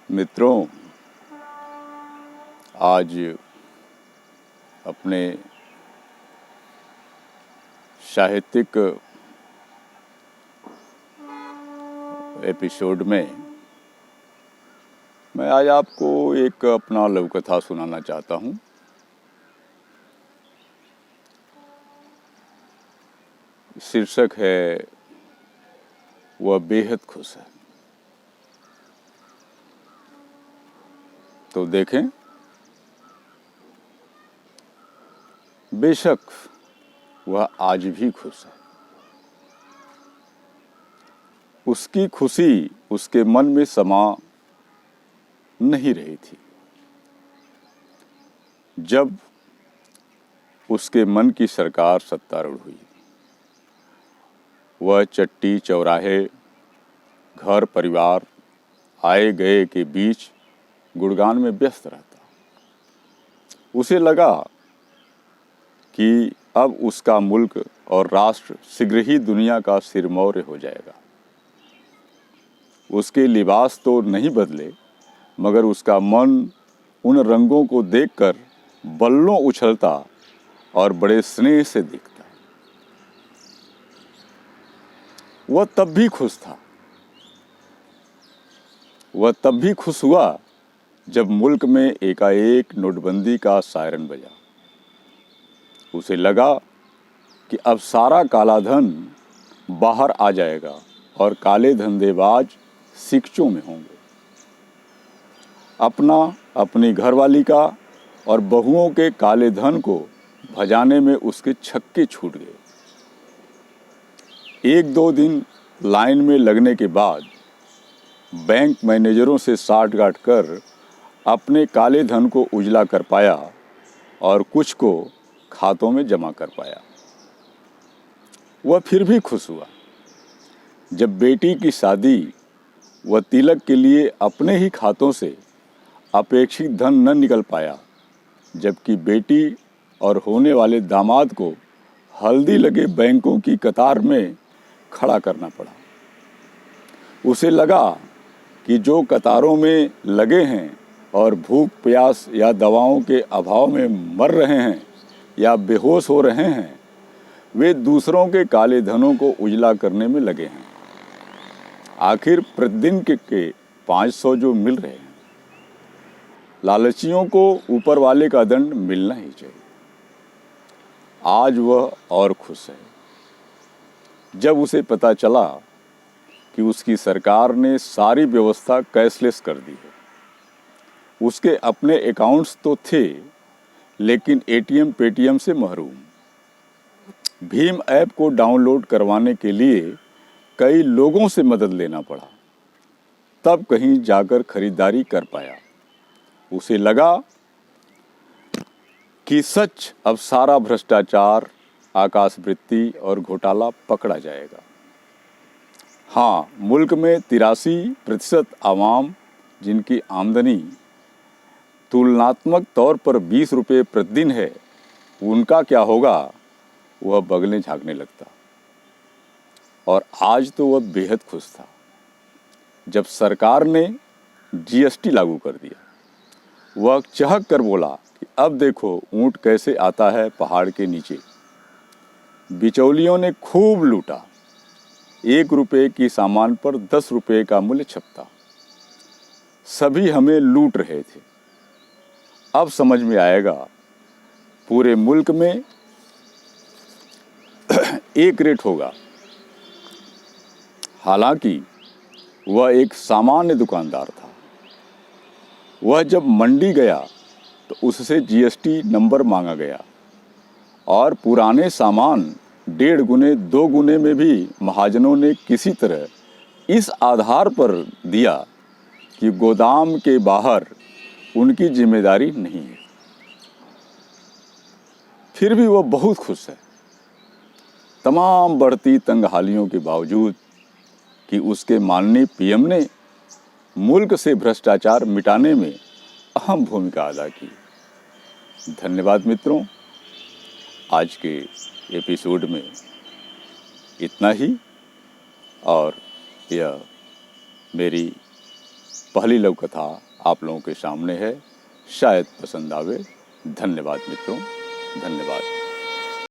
मित्रों, आज अपने साहित्यिक एपिसोड में मैं आज आपको एक अपना लघु कथा सुनाना चाहता हूँ। शीर्षक है वह बेहद खुश है। तो देखें, बेशक वह आज भी खुश है। उसकी खुशी उसके मन में समा नहीं रही थी। जब उसके मन की सरकार सत्तारूढ़ हुई, वह चट्टी चौराहे, घर परिवार, आए गए के बीच गुणगान में व्यस्त रहता। उसे लगा कि अब उसका मुल्क और राष्ट्र शीघ्र ही दुनिया का सिरमौर हो जाएगा। उसके लिबास तो नहीं बदले, मगर उसका मन उन रंगों को देखकर बल्लों उछलता और बड़े स्नेह से दिखता। वह तब भी खुश था। वह तब भी खुश हुआ जब मुल्क में एकाएक नोटबंदी का सायरन बजा। उसे लगा कि अब सारा काला धन बाहर आ जाएगा और काले धंधेबाज शिक्षों में होंगे। अपना, अपनी घरवाली का और बहुओं के काले धन को भजाने में उसके छक्के छूट गए। एक दो दिन लाइन में लगने के बाद बैंक मैनेजरों से साठगांठ कर अपने काले धन को उजला कर पाया और कुछ को खातों में जमा कर पाया। वह फिर भी खुश हुआ जब बेटी की शादी वह तिलक के लिए अपने ही खातों से अपेक्षित धन न निकल पाया, जबकि बेटी और होने वाले दामाद को हल्दी लगे बैंकों की कतार में खड़ा करना पड़ा। उसे लगा कि जो कतारों में लगे हैं और भूख प्यास या दवाओं के अभाव में मर रहे हैं या बेहोश हो रहे हैं, वे दूसरों के काले धनों को उजला करने में लगे हैं। आखिर प्रतिदिन के 500 जो मिल रहे हैं, लालचियों को ऊपर वाले का दंड मिलना ही चाहिए। आज वह और खुश है जब उसे पता चला कि उसकी सरकार ने सारी व्यवस्था कैशलेस कर दी है। उसके अपने अकाउंट्स तो थे, लेकिन एटीएम पेटीएम से महरूम। भीम ऐप को डाउनलोड करवाने के लिए कई लोगों से मदद लेना पड़ा, तब कहीं जाकर खरीदारी कर पाया। उसे लगा कि सच अब सारा भ्रष्टाचार, आकाशवृत्ति और घोटाला पकड़ा जाएगा। हाँ, मुल्क में 83% आवाम जिनकी आमदनी तुलनात्मक तौर पर 20 रुपये प्रतिदिन है, उनका क्या होगा, वह बगलें झाँकने लगता। और आज तो वह बेहद खुश था जब सरकार ने जीएसटी लागू कर दिया। वह चहक कर बोला कि अब देखो ऊँट कैसे आता है पहाड़ के नीचे। बिचौलियों ने खूब लूटा। 1 रुपये की सामान पर 10 रुपये का मूल्य छपता। सभी हमें लूट रहे थे। अब समझ में आएगा, पूरे मुल्क में एक रेट होगा। हालांकि वह एक सामान्य दुकानदार था। वह जब मंडी गया तो उससे जीएसटी नंबर मांगा गया और पुराने सामान 1.5 गुने 2 गुने में भी महाजनों ने किसी तरह इस आधार पर दिया कि गोदाम के बाहर उनकी जिम्मेदारी नहीं है। फिर भी वह बहुत खुश है, तमाम बढ़ती तंगहालियों के बावजूद, कि उसके माननीय पीएम ने मुल्क से भ्रष्टाचार मिटाने में अहम भूमिका अदा की। धन्यवाद मित्रों। आज के एपिसोड में इतना ही, और यह मेरी पहली लघु कथा आप लोगों के सामने है, शायद पसंद आवे। धन्यवाद मित्रों, धन्यवाद।